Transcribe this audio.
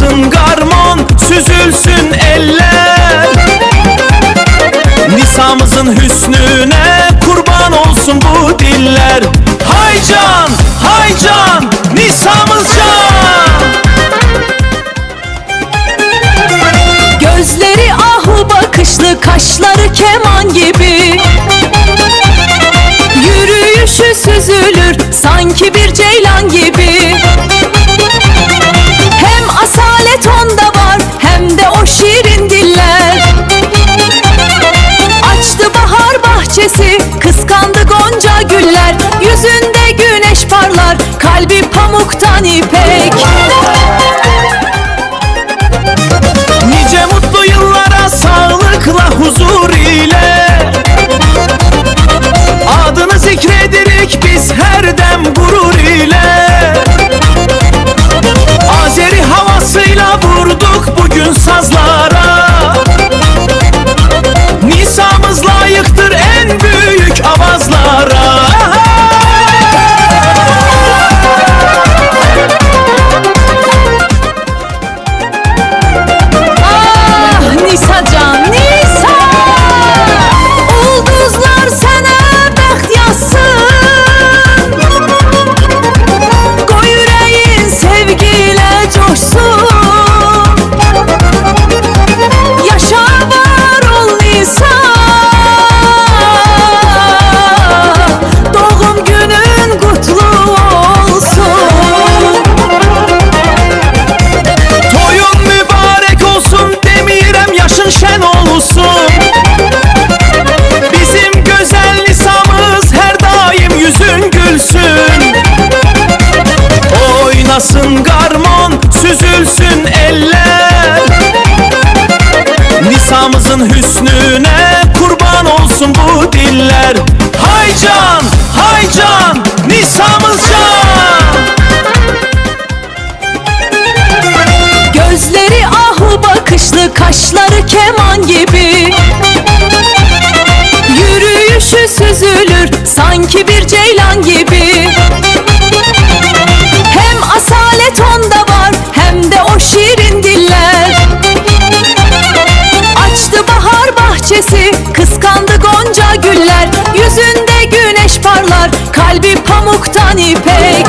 oynasın garmon, süzülsün eller. Nisamızın hüsnüne kurban olsun bu diller. Hay can, hay can, Nisamız can. Gözleri ahu bakışlı, kaşları keman gibi. Yürüyüşü süzülür sanki bir ceylan gibi. Hem asalet onda var hem de o şirin diller. Açtı bahar bahçesi, kıskandı gonca güller. Yüzünde güneş parlar, kalbi pamuktan ipek. Nice mutlu yıllara sağlıkla huzur ile adını zikredirik biz her dem gurur ile. Azeri havasıyla vurduk bugün sazlara. Nisamız layıktır en büyük avazlara. Ah Nisa can, Nisa! Ulduzlar sənə bəxt yazsın. Qoy ürəyin sevgilə coşsun. Yaşa var ol Nisa, doğum günün qutlu olsun. Toyun mübarek olsun demirəm, yaşın şen olsun. Bizim güzel Nisamız her daim yüzün gülsün. Oynasın garmon, süzülsün eller. Nisamızın hüsnüne kurban olsun bu diller. Hay can, hay can, Nisamız can. Gözleri ahu bakışlı, kaşları keman gibi. Yürüyüşü süzülür sanki bir ceylan gibi. Hem asalet onda var hem de o şirin diller. Açtı bahar bahçesi, kıskandı gonca güller. Yüzünde güneş parlar, kalbi pamuktan ipek.